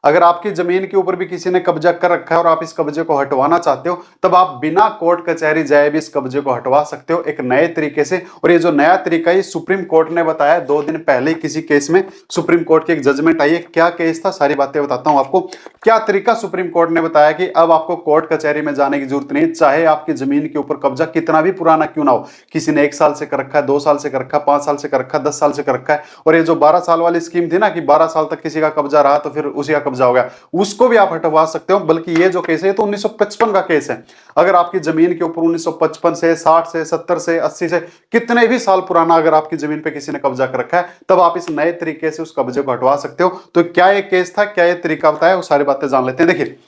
अगर आपकी जमीन के ऊपर भी किसी ने कब्जा कर रखा है और आप इस कब्जे को हटवाना चाहते हो, तब आप बिना कोर्ट कचहरी जाए भी इस कब्जे को हटवा सकते हो एक नए तरीके से। और ये जो नया तरीका है सुप्रीम कोर्ट ने बताया 2 दिन पहले किसी केस में, सुप्रीम कोर्ट की एक जजमेंट आई है। क्या केस था, सारी बातें बताता हूं आपको। क्या तरीका सुप्रीम कोर्ट ने बताया कि अब आपको कोर्ट कचहरी में जाने की जरूरत नहीं, चाहे आपकी जमीन के ऊपर कब्जा कितना भी पुराना क्यों ना हो, किसी ने 1 साल से कर रखा है, 2 साल से कर रखा है, 5 साल से कर रखा है, 10 साल से कर रखा है। और ये जो 12 साल वाली स्कीम थी ना कि 12 साल तक किसी का कब्जा रहा तो फिर उसी का कब्जा हो गया, उसको भी आप हटवा सकते हो। बल्कि ये जो केस है तो 1955 का केस है। अगर आपकी जमीन के ऊपर 1955 से 60 से 70 से 80 से कितने भी साल पुराना अगर आपकी जमीन पे किसी ने कब्जा कर रखा है, तब आप इस नए तरीके से उस कब्जे को हटवा सकते हो। तो क्या ये केस था, क्या ये तरीका बताया, वो सारी बातें जान लेते हैं। देखिए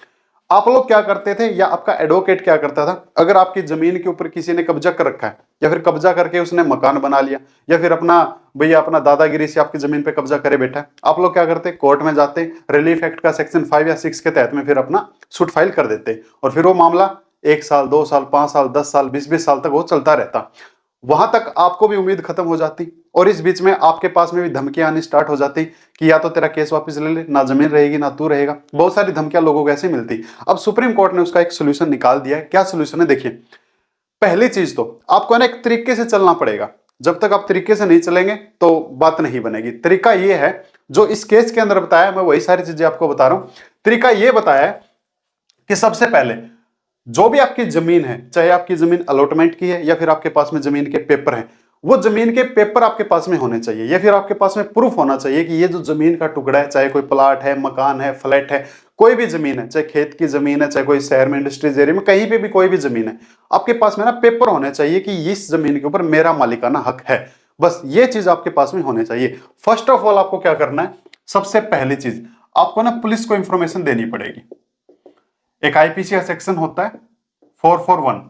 आप लोग क्या करते थे या आपका एडवोकेट क्या करता था, अगर आपकी जमीन के ऊपर किसी ने कब्जा कर रखा है या फिर कब्जा करके उसने मकान बना लिया या फिर अपना भैया अपना दादागिरी से आपकी जमीन पे कब्जा करे बैठा है, आप लोग क्या करते, कोर्ट में जाते, रिलीफ एक्ट का सेक्शन 5 या 6 के तहत में फिर अपना सूट फाइल कर देते और फिर वो मामला 1 साल 2 साल 5 साल 10 साल 20 साल तक वो चलता रहता। वहां तक आपको भी उम्मीद खत्म हो जाती और इस बीच में आपके पास में भी धमकियां आनी स्टार्ट हो जाती कि या तो तेरा केस वापस ले ले, ना जमीन रहेगी ना तू रहेगा। बहुत सारी धमकियां लोगों को ऐसे मिलती। अब सुप्रीम कोर्ट ने उसका एक सोल्यूशन निकाल दिया है। क्या सोल्यूशन है, देखिए पहली चीज तो आपको ना एक तरीके से चलना पड़ेगा। जब तक आप तरीके से नहीं चलेंगे तो बात नहीं बनेगी। तरीका यह है जो इस केस के अंदर बताया, मैं वही सारी चीजें आपको बता रहा हूं। तरीका यह बताया है कि सबसे पहले जो भी आपकी जमीन है, चाहे आपकी जमीन अलॉटमेंट की है या फिर आपके पास में जमीन के पेपर हैं, वो जमीन के पेपर आपके पास में होने चाहिए या फिर आपके पास में प्रूफ होना चाहिए कि ये जो जमीन का टुकड़ा है, चाहे कोई प्लाट है, मकान है, फ्लैट है, कोई भी जमीन है, चाहे खेत की जमीन है, चाहे कोई शहर में इंडस्ट्रीज एरिया में कहीं पे भी कोई भी जमीन है, आपके पास में ना पेपर होने चाहिए कि इस जमीन के ऊपर मेरा मालिकाना हक है। बस ये चीज आपके पास में होने चाहिए। फर्स्ट ऑफ ऑल आपको क्या करना है, सबसे पहली चीज आपको ना पुलिस को इंफॉर्मेशन देनी पड़ेगी। एक आईपीसी का सेक्शन होता है 441,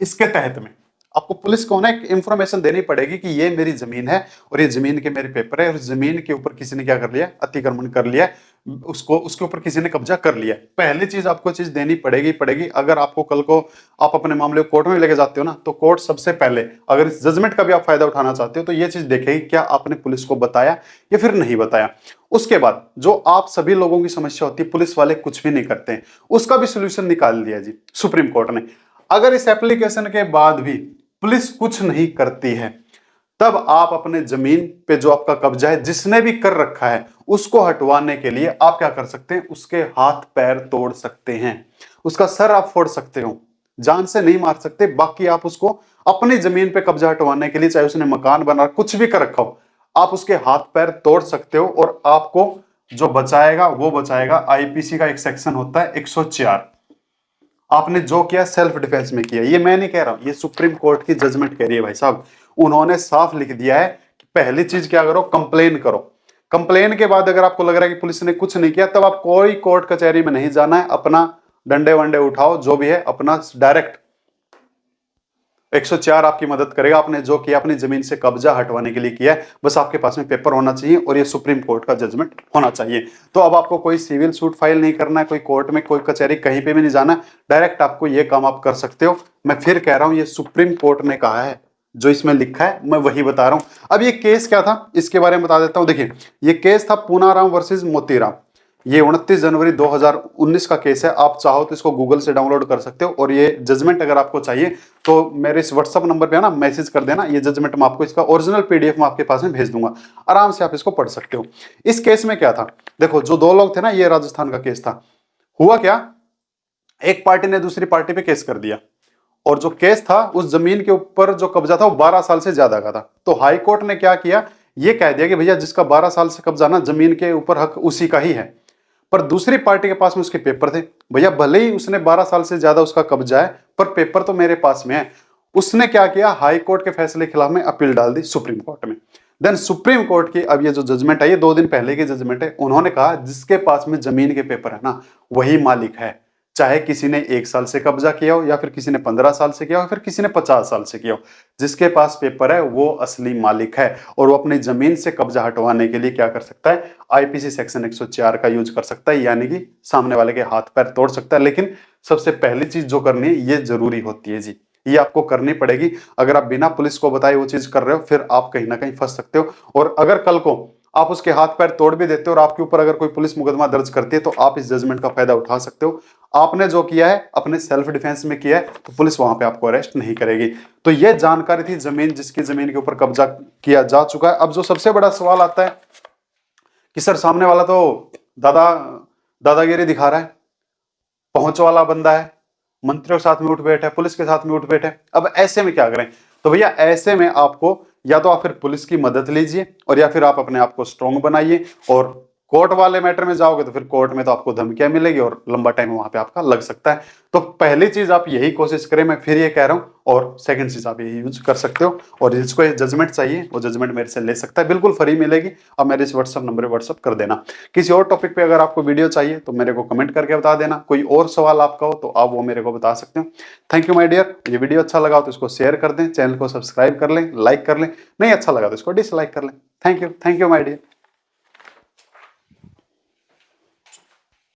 इसके तहत में आपको पुलिस को ना एक इंफॉर्मेशन देनी पड़ेगी कि ये मेरी जमीन है और ये जमीन के मेरे पेपर है और जमीन के ऊपर किसी ने क्या कर लिया, अतिक्रमण कर लिया, उसको उसके ऊपर किसी ने कब्जा कर लिया। पहली चीज आपको चीज देनी पड़ेगी। अगर आपको कल को आप अपने मामले को कोर्ट में लेके जाते हो ना, तो कोर्ट सबसे पहले अगर इस जजमेंट का भी आप फायदा उठाना चाहते हो तो ये चीज देखेगी क्या आपने पुलिस को बताया या फिर नहीं बताया। उसके बाद जो आप सभी लोगों की समस्या होती है, पुलिस वाले कुछ भी नहीं करते हैं, उसका भी सोल्यूशन निकाल दिया जी सुप्रीम कोर्ट ने। अगर इस एप्लीकेशन के बाद भी पुलिस कुछ नहीं करती है, तब आप अपने जमीन पे जो आपका कब्जा है, जिसने भी कर रखा है, उसको हटवाने के लिए आप क्या कर सकते हैं, उसके हाथ पैर तोड़ सकते हैं, उसका सर आप फोड़ सकते हो, जान से नहीं मार सकते। बाकी आप उसको अपनी जमीन पे कब्जा हटवाने के लिए, चाहे उसने मकान बना कुछ भी कर रखा हो, आप उसके हाथ पैर तोड़ सकते हो और आपको जो बचाएगा वो बचाएगा। आईपीसी का एक सेक्शन होता है 104। आपने जो किया सेल्फ डिफेंस में किया, ये मैं नहीं कह रहा हूं, ये सुप्रीम कोर्ट की जजमेंट कह रही है भाई साहब। उन्होंने साफ लिख दिया है कि पहली चीज क्या करो, कंप्लेन करो। कंप्लेन के बाद अगर आपको लग रहा है कि पुलिस ने कुछ नहीं किया, तब आप कोई कोर्ट कचहरी में नहीं जाना है, अपना डंडे वंडे उठाओ, जो भी है अपना डायरेक्ट 104 आपकी मदद करेगा। आपने जो किया अपनी जमीन से कब्जा हटवाने के लिए किया है, बस आपके पास में पेपर होना चाहिए और ये सुप्रीम कोर्ट का जजमेंट होना चाहिए। तो अब आपको कोई सिविल सूट फाइल नहीं करना है, कोई कोर्ट में कोई कचहरी कहीं पे भी नहीं जाना, डायरेक्ट आपको ये काम आप कर सकते हो। मैं फिर कह रहा हूं, ये सुप्रीम कोर्ट ने कहा है, जो इसमें लिखा है मैं वही बता रहा हूं। अब ये केस क्या था इसके बारे में बता देता हूं। देखिए ये केस था पूनाराम वर्सेस मोतीराम। ये 29 जनवरी 2019 का केस है। आप चाहो तो इसको गूगल से डाउनलोड कर सकते हो और ये जजमेंट अगर आपको चाहिए तो मेरे इस व्हाट्सअप नंबर पे है ना मैसेज कर देना, ये जजमेंट मैं आपको इसका ओरिजिनल पीडीएफ में आपके पास में भेज दूंगा, आराम से आप इसको पढ़ सकते हो। इस केस में क्या था, देखो जो 2 लोग थे ना, ये राजस्थान का केस था। हुआ क्या, एक पार्टी ने दूसरी पार्टी पे केस कर दिया और जो केस था उस जमीन के ऊपर जो कब्जा था वो 12 साल से ज्यादा का था। तो हाई कोर्ट ने क्या किया, ये कह दिया कि भैया जिसका 12 साल से कब्जा ना, जमीन के ऊपर हक उसी का ही है। पर दूसरी पार्टी के पास में उसके पेपर थे, भैया भले ही उसने 12 साल से ज्यादा उसका कब्जा है पर पेपर तो मेरे पास में है। उसने क्या किया, हाई कोर्ट के फैसले के खिलाफ में अपील डाल दी सुप्रीम कोर्ट में। देन सुप्रीम कोर्ट की अब ये जो जजमेंट है, ये 2 दिन पहले की जजमेंट है, उन्होंने कहा जिसके पास में जमीन के पेपर है ना, वही मालिक है। चाहे किसी ने 1 साल से कब्जा किया हो या फिर किसी ने 15 साल से किया हो, फिर किसी ने 50 साल से किया हो, जिसके पास पेपर है वो असली मालिक है और वो अपनी जमीन से कब्जा हटवाने के लिए क्या कर सकता है, आईपीसी सेक्शन 104 का यूज कर सकता है, यानी कि सामने वाले के हाथ पैर तोड़ सकता है। लेकिन सबसे पहली चीज जो करनी है ये जरूरी होती है जी, ये आपको करनी पड़ेगी। अगर आप बिना पुलिस को बताए वो चीज कर रहे हो, फिर आप कहीं ना कहीं फंस सकते हो। और अगर कल को आप उसके हाथ पैर तोड़ भी देते हो और आपके ऊपर अगर कोई पुलिस मुकदमा दर्ज करती है तो आप इस जजमेंट का फायदा उठा सकते हो। आपने जो किया है अपने सेल्फ डिफेंस में किया है तो पुलिस वहां पे आपको अरेस्ट नहीं करेगी। तो यह जानकारी थी जमीन जिसकी जमीन के ऊपर कब्जा किया जा चुका है। अब जो सबसे बड़ा सवाल आता है कि सर सामने वाला तो दादागिरी दिखा रहा है, पहुंच वाला बंदा है, मंत्रियों के साथ में उठ बैठ है, पुलिस के साथ में उठ बैठ है, अब ऐसे में क्या करें? तो भैया ऐसे में आपको या तो आप फिर पुलिस की मदद लीजिए और या फिर आप अपने आप को स्ट्रांग बनाइए। और कोर्ट वाले मैटर में जाओगे तो फिर कोर्ट में तो आपको धमकियां मिलेगी और लंबा टाइम वहां पे आपका लग सकता है। तो पहली चीज आप यही कोशिश करें, मैं फिर ये कह रहा हूं, और सेकंड चीज आप यही यूज कर सकते हो। और जिसको ये जजमेंट चाहिए वो जजमेंट मेरे से ले सकता है, बिल्कुल फ्री मिलेगी। आप मेरे इस व्हाट्सअप नंबर पर व्हाट्सअप कर देना। किसी और टॉपिक पे अगर आपको वीडियो चाहिए तो मेरे को कमेंट करके बता देना। कोई और सवाल आपका हो तो आप वो मेरे को बता सकते हो। Thank you my dear. ये वीडियो अच्छा लगा तो इसको शेयर कर दें, चैनल को सब्सक्राइब कर लें, लाइक कर लें, नहीं अच्छा लगा तो इसको डिसलाइक कर लें। Thank you my dear.